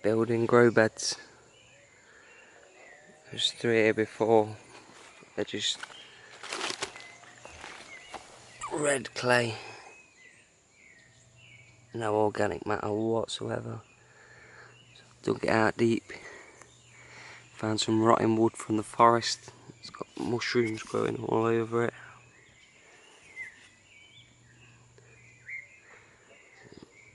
Building grow beds. There's 3 here before. They're just red clay. No organic matter whatsoever. So dug it out deep. Found some rotting wood from the forest. It's got mushrooms growing all over it.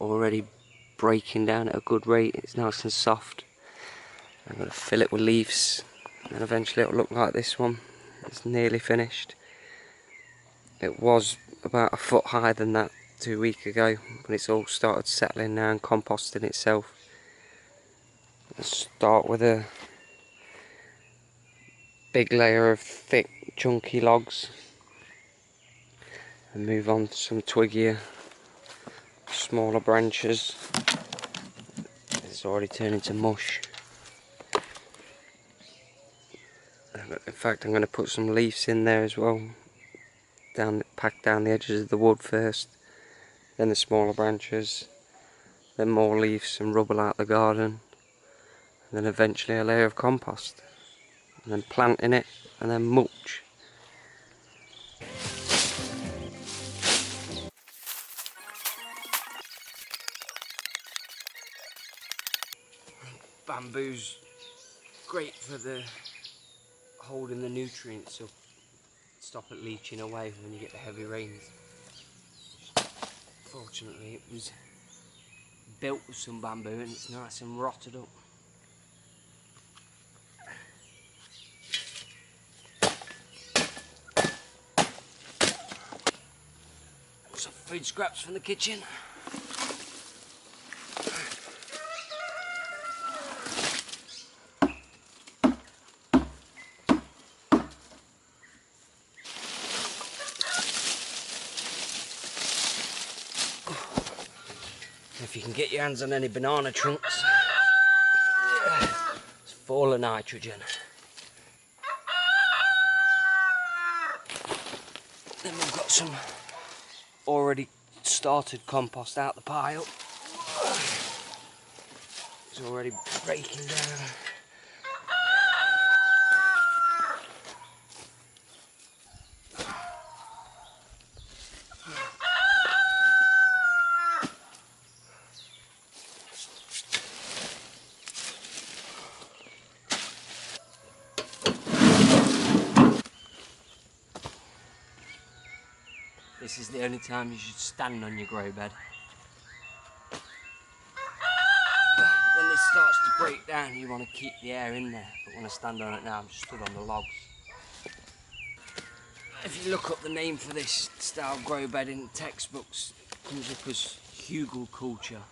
Already breaking down at a good rate. It's nice and soft. I'm going to fill it with leaves, and eventually it'll look like this one. It's nearly finished. It was about a foot higher than that 2 weeks ago, but it's all started settling now and composting itself. Let's start with a big layer of thick chunky logs and move on to some twiggier, smaller branches. It's already turned into mush. In fact, I'm going to put some leaves in there as well. Pack down the edges of the wood first, then the smaller branches, then more leaves and rubble out the garden, and then eventually a layer of compost, and then plant in it, and then mulch. Bamboo's great for holding the nutrients up, stop it leaching away when you get the heavy rains. Fortunately, it was built with some bamboo and it's nice and rotted up. Some food scraps from the kitchen. If you can get your hands on any banana trunks, it's full of nitrogen. Then we've got some already started compost out the pile. It's already breaking down. This is the only time you should stand on your grow bed. When this starts to break down, you want to keep the air in there. But when I stand on it now, I'm just stood on the logs. If you look up the name for this style grow bed in textbooks, it comes up as Hugle culture,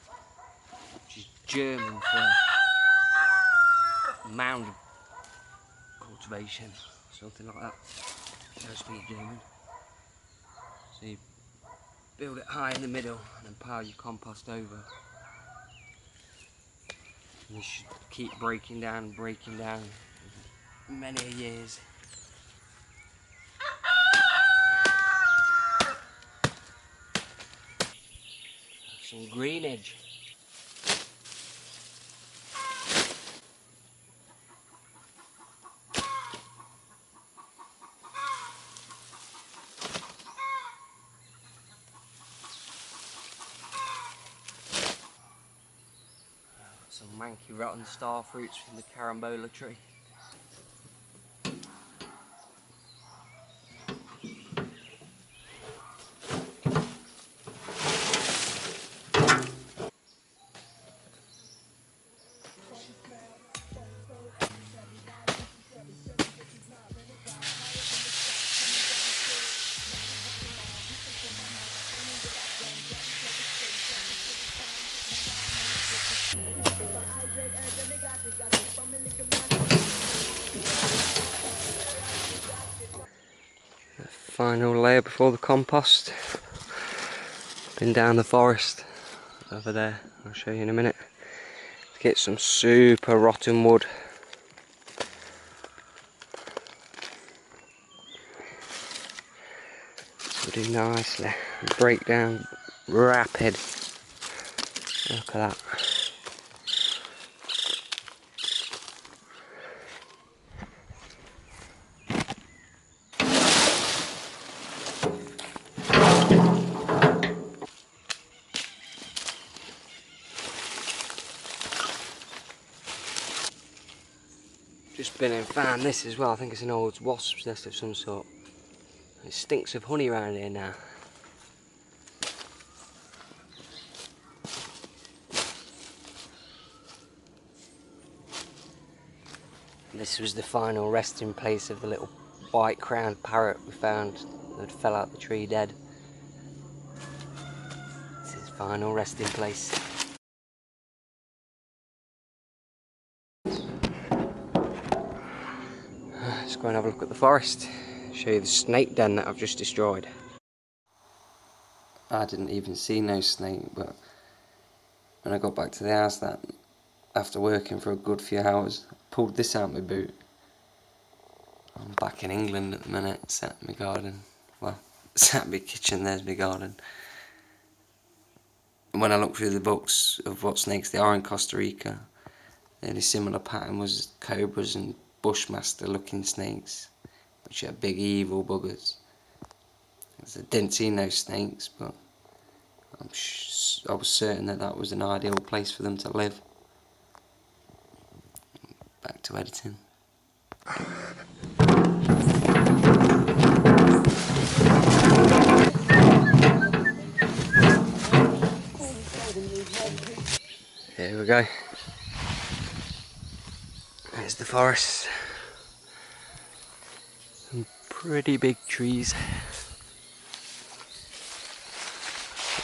which is German for mound cultivation, something like that. I don't speak German. So you build it high in the middle and then pile your compost over. And you should keep breaking down many years. Some greenage. Some manky rotten star fruits from the carambola tree. Final layer before the compost. Been down the forest over there, I'll show you in a minute, to get some super rotten wood. This will do nicely, break down rapid. Look at that. Just been and found this as well. I think it's an old wasp's nest of some sort. It stinks of honey around here now. This was the final resting place of the little white-crowned parrot we found that fell out the tree dead. It's his final resting place. Let's go and have a look at the forest. Show you the snake den that I've just destroyed. I didn't even see no snake, but when I got back to the house that after working for a good few hours, I pulled this out of my boot. I'm back in England at the minute, sat in my garden. Well, sat in my kitchen, there's my garden. And when I looked through the books of what snakes they are in Costa Rica, the only similar pattern was cobras and bushmaster looking snakes, which are big evil buggers. I didn't see no snakes, but I was certain that that was an ideal place for them to live. Back to editing. Here we go. There's the forest. Some pretty big trees.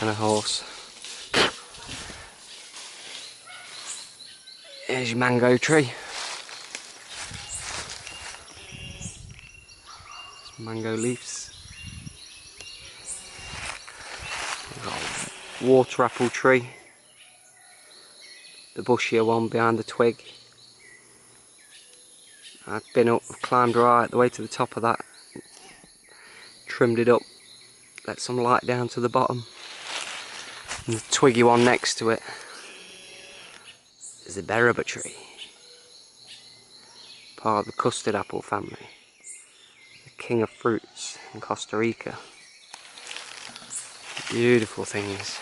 And a horse. Here's your mango tree. Some mango leaves. We've got a water apple tree. The bushier one behind the twig. I've climbed right the way to the top of that. Trimmed it up. Let some light down to the bottom. And the twiggy one next to it is the beraba tree. Part of the custard apple family. The king of fruits in Costa Rica. Beautiful things.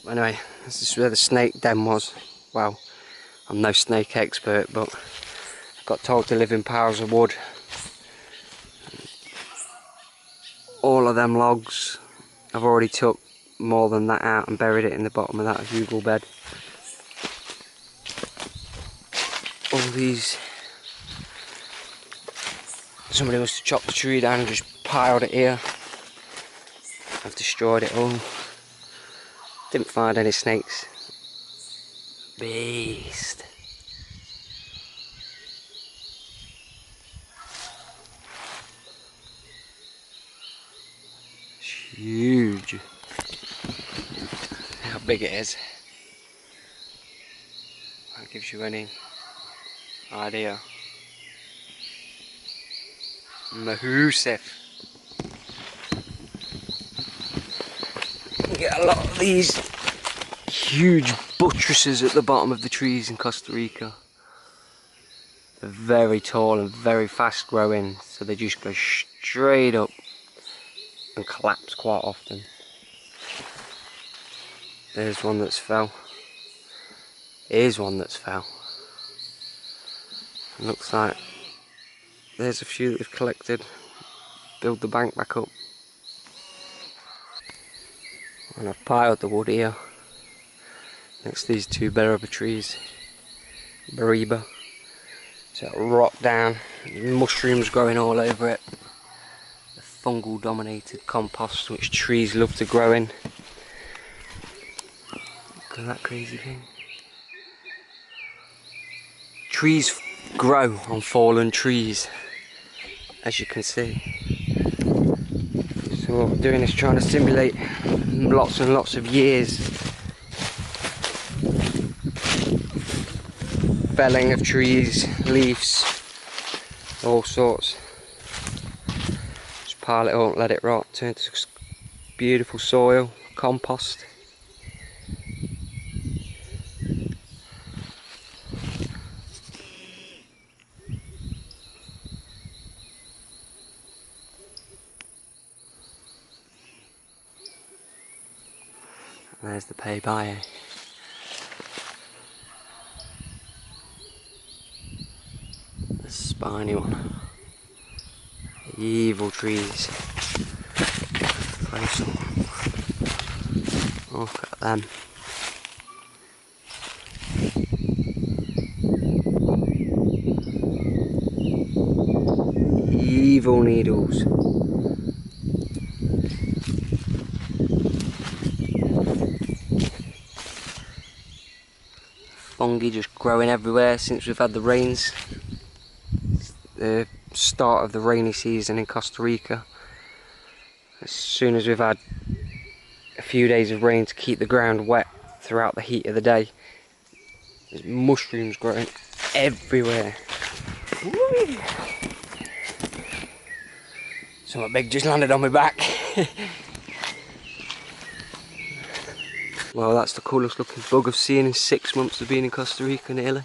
Anyway, this is where the snake den was. Well, I'm no snake expert, but I got told to live in piles of wood. All of them logs, I've already took more than that out and buried it in the bottom of that Hugle bed. All these, somebody must have chopped the tree down and just piled it here. I've destroyed it all. Didn't find any snakes. Beast. It's huge. How big it is. That gives you any idea. Massive. You get a lot of these huge buttresses at the bottom of the trees in Costa Rica. They're very tall and very fast growing, so they just go straight up and collapse quite often. There's one that's fell. Here's one that's fell. It looks like there's a few that we've collected. Build the bank back up. And I've piled the wood here next to these two beraba trees. Bereba. So it'll rot down. There's mushrooms growing all over it. The fungal dominated compost which trees love to grow in. Look at that crazy thing. Trees grow on fallen trees, as you can see. So what we're doing is trying to simulate lots and lots of years felling of trees, leaves, all sorts. Just pile it up, let it rot, turn to beautiful soil, compost. And there's the pay-by. The spiny one. Evil trees. Close up. Look at them. Evil needles. Fungi just growing everywhere since we've had the rains. The start of the rainy season in Costa Rica. As soon as we've had a few days of rain to keep the ground wet throughout the heat of the day, there's mushrooms growing everywhere. Woo! Something big just landed on my back. Well, that's the coolest looking bug I've seen in 6 months of being in Costa Rica nearly.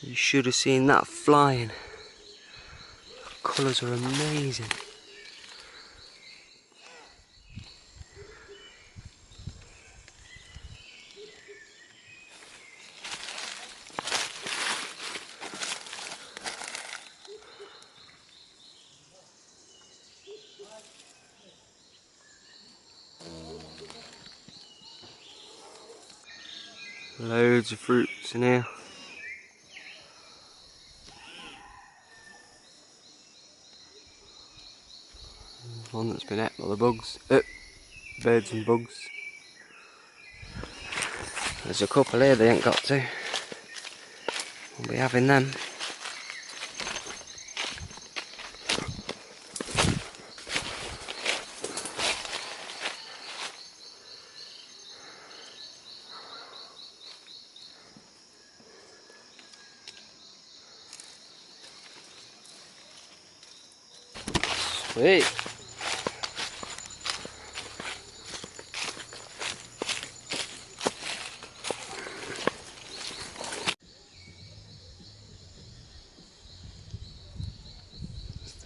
You should have seen that flying. The colours are amazing. Loads of fruits in here. One that's been ate by the bugs, birds and bugs. There's a couple here they ain't got to. We'll be having them. Sweet.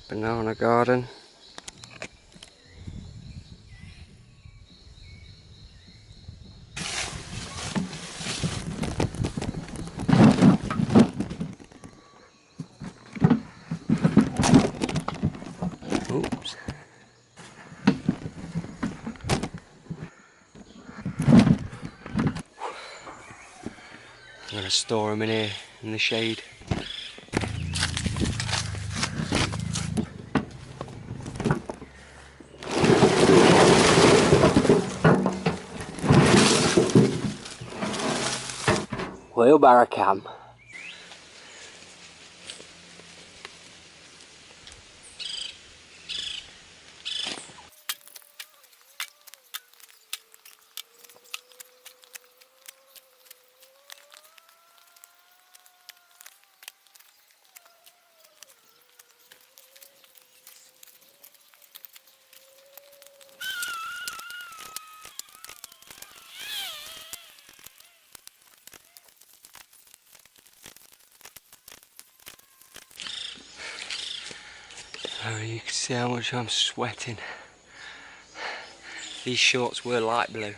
Banana garden. Oops. I'm going to store them in here in the shade. Wheelbarrow cam. Oh, you can see how much I'm sweating. These shorts were light blue.